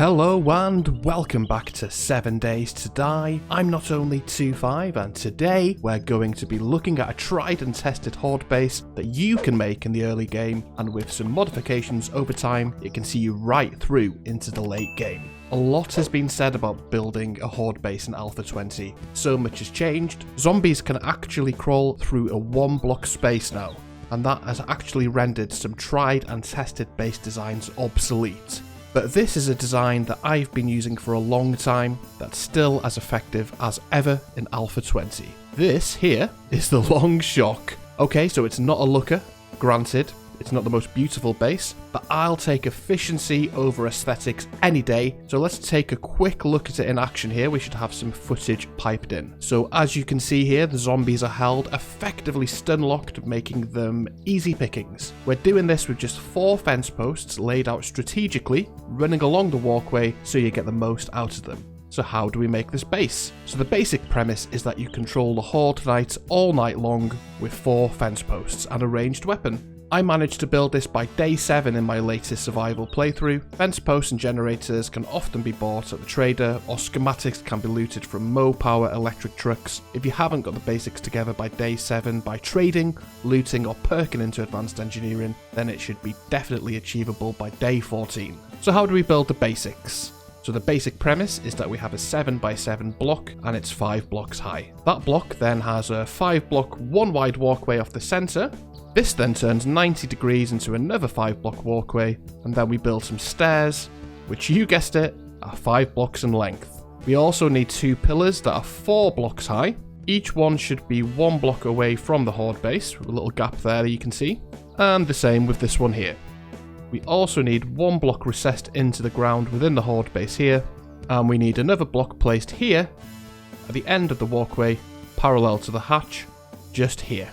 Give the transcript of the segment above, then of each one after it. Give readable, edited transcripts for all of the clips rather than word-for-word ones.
Hello and welcome back to 7 Days to Die. I'm not only 25 and today we're going to be looking at a tried and tested Horde base that you can make in the early game, and with some modifications over time it can see you right through into the late game. A lot has been said about building a Horde base in Alpha 20, so much has changed. Zombies can actually crawl through a 1-block space now, and that has actually rendered some tried and tested base designs obsolete. But this is a design that I've been using for a long time that's still as effective as ever in Alpha 20. This here is the Long Shock. Okay, so it's not a looker, granted, it's not the most beautiful base, but I'll take efficiency over aesthetics any day. So let's take a quick look at it in action here. We should have some footage piped in. So as you can see here, the zombies are held effectively stun locked, making them easy pickings. We're doing this with just 4 fence posts laid out strategically, running along the walkway so you get the most out of them. So how do we make this base? So the basic premise is that you control the Horde Knights all night long with 4 fence posts and a ranged weapon. I managed to build this by day 7 in my latest survival playthrough. Fence posts and generators can often be bought at the trader, or schematics can be looted from Mopower electric trucks. If you haven't got the basics together by day 7 by trading, looting or perking into advanced engineering, then it should be definitely achievable by day 14. So how do we build the basics? So the basic premise is that we have a 7x7 block and it's 5 blocks high. That block then has a 5 block 1 wide walkway off the centre. This then turns 90 degrees into another 5 block walkway, and then we build some stairs, which you guessed it, are 5 blocks in length. We also need 2 pillars that are 4 blocks high. Each one should be 1 block away from the Horde base, with a little gap there that you can see, and the same with this one here. We also need 1 block recessed into the ground within the Horde base here, and we need another block placed here, at the end of the walkway, parallel to the hatch, just here.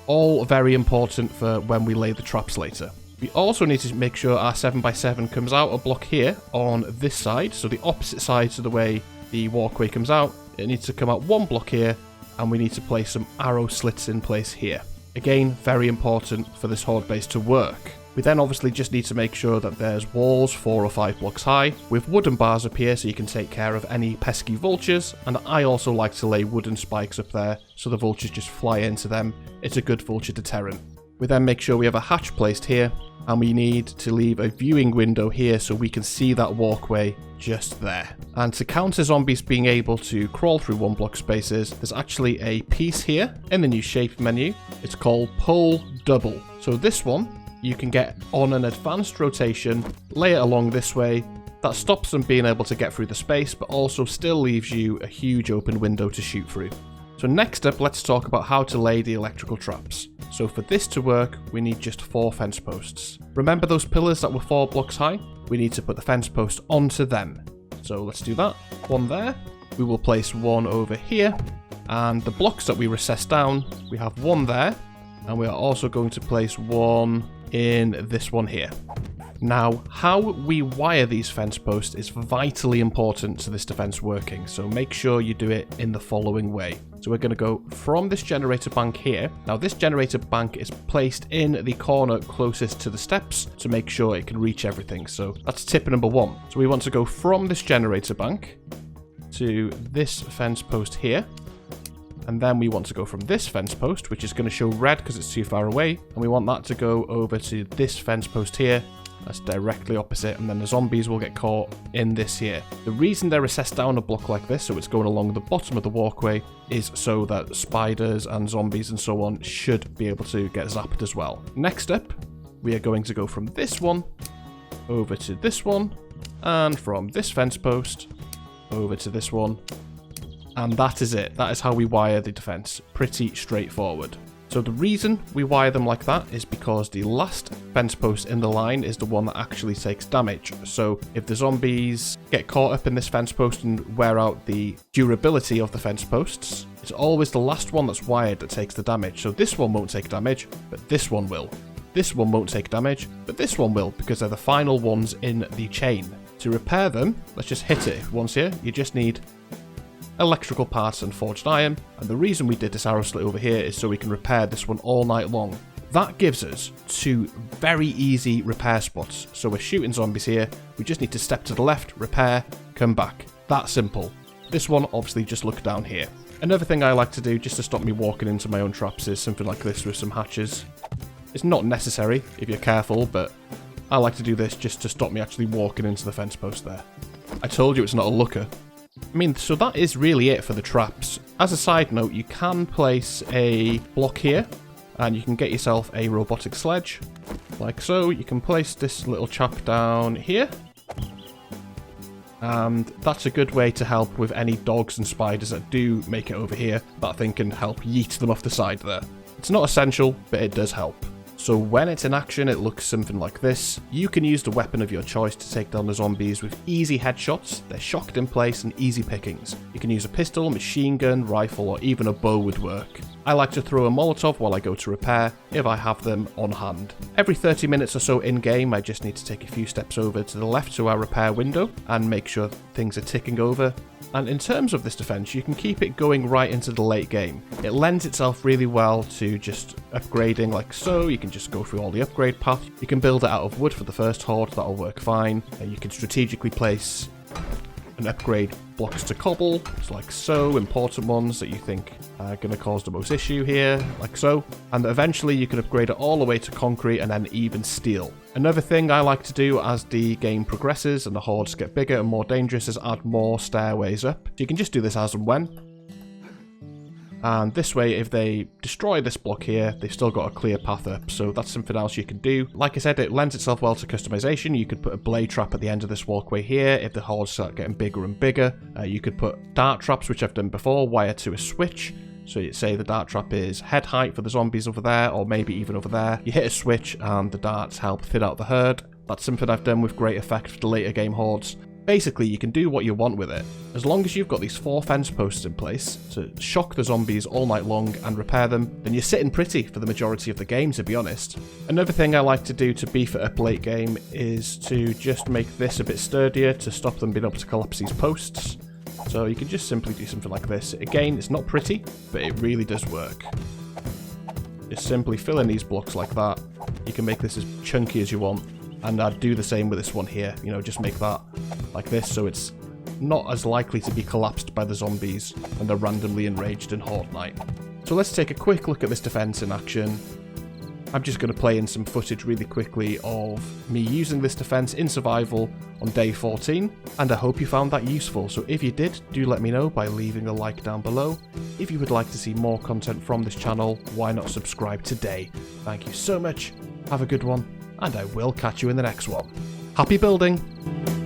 All very important for when we lay the traps later. We also need to make sure our 7x7 comes out a block here on this side, so the opposite side to the way the walkway comes out. It needs to come out 1 block here, and we need to place some arrow slits in place here. Again, very important for this Horde base to work. We then obviously just need to make sure that there's walls 4 or 5 blocks high, with wooden bars up here so you can take care of any pesky vultures, and I also like to lay wooden spikes up there so the vultures just fly into them. It's a good vulture deterrent. We then make sure we have a hatch placed here, and we need to leave a viewing window here so we can see that walkway just there. And to counter zombies being able to crawl through 1 block spaces, there's actually a piece here in the new shape menu. It's called Pole Double. So this one, you can get on an advanced rotation, lay it along this way. That stops them being able to get through the space, but also still leaves you a huge open window to shoot through. So next up, let's talk about how to lay the electrical traps. So for this to work, we need just 4 fence posts. Remember those pillars that were 4 blocks high? We need to put the fence post onto them. So let's do that. 1 there. We will place 1 over here. And the blocks that we recess down, we have 1 there. And we are also going to place 1 in this one here. Now, how we wire these fence posts is vitally important to this defense working, so make sure you do it in the following way. So we're going to go from this generator bank here. Now this generator bank is placed in the corner closest to the steps to make sure it can reach everything. So that's tip number 1. So we want to go from this generator bank to this fence post here. And then we want to go from this fence post, which is going to show red because it's too far away. And we want that to go over to this fence post here. That's directly opposite. And then the zombies will get caught in this here. The reason they're recessed down a block like this, so it's going along the bottom of the walkway, is so that spiders and zombies and so on should be able to get zapped as well. Next up, we are going to go from this one over to this one. And from this fence post over to this one. And that is it. That is how we wire the defense. Pretty straightforward. So the reason we wire them like that is because the last fence post in the line is the one that actually takes damage. So if the zombies get caught up in this fence post and wear out the durability of the fence posts, it's always the last one that's wired that takes the damage. So this one won't take damage, but this one will. This one won't take damage, but this one will, because they're the final ones in the chain. To repair them, let's just hit it once here. You just need electrical parts and forged iron, and the reason we did this arrow slit over here is so we can repair this one all night long. That gives us 2 very easy repair spots. So we're shooting zombies here, we just need to step to the left, repair, come back. That simple. This one, obviously, just look down here. Another thing I like to do, just to stop me walking into my own traps, is something like this with some hatches. It's not necessary, if you're careful, but I like to do this just to stop me actually walking into the fence post there. I told you it's not a looker. I mean, so that is really it for the traps. As a side note, you can place a block here, and you can get yourself a robotic sledge, like so. You can place this little chap down here, and that's a good way to help with any dogs and spiders that do make it over here. That thing can help yeet them off the side there. It's not essential, but it does help. So when it's in action, it looks something like this. You can use the weapon of your choice to take down the zombies with easy headshots. They're shocked in place and easy pickings. You can use a pistol, machine gun, rifle, or even a bow would work. I like to throw a Molotov while I go to repair, if I have them on hand. Every 30 minutes or so in-game, I just need to take a few steps over to the left to our repair window and make sure things are ticking over. And in terms of this defense, you can keep it going right into the late game. It lends itself really well to just upgrading like so. You can just go through all the upgrade path. You can build it out of wood for the first horde, that'll work fine. You can strategically place and upgrade blocks to cobble, like so, important ones that you think are going to cause the most issue here, like so. And eventually you can upgrade it all the way to concrete and then even steel. Another thing I like to do as the game progresses and the hordes get bigger and more dangerous is add more stairways up. So you can just do this as and when. And this way, if they destroy this block here, they've still got a clear path up. So that's something else you can do. Like I said, it lends itself well to customization. You could put a blade trap at the end of this walkway here if the hordes start getting bigger and bigger. You could put dart traps, which I've done before, wired to a switch. So you say the dart trap is head height for the zombies over there, or maybe even over there. You hit a switch and the darts help thin out the herd. That's something I've done with great effect for the later game hordes. Basically, you can do what you want with it. As long as you've got these 4 fence posts in place to shock the zombies all night long and repair them, then you're sitting pretty for the majority of the game, to be honest. Another thing I like to do to beef it up late game is to just make this a bit sturdier to stop them being able to collapse these posts. So you can just simply do something like this. Again, it's not pretty, but it really does work. Just simply fill in these blocks like that. You can make this as chunky as you want. And I'd do the same with this one here, you know, just make that like this so it's not as likely to be collapsed by the zombies when they're randomly enraged in Horde Night. So let's take a quick look at this defense in action. I'm just going to play in some footage really quickly of me using this defense in survival on day 14, and I hope you found that useful. So if you did, do let me know by leaving a like down below. If you would like to see more content from this channel, why not subscribe today? Thank you so much, have a good one, and I will catch you in the next one. Happy building!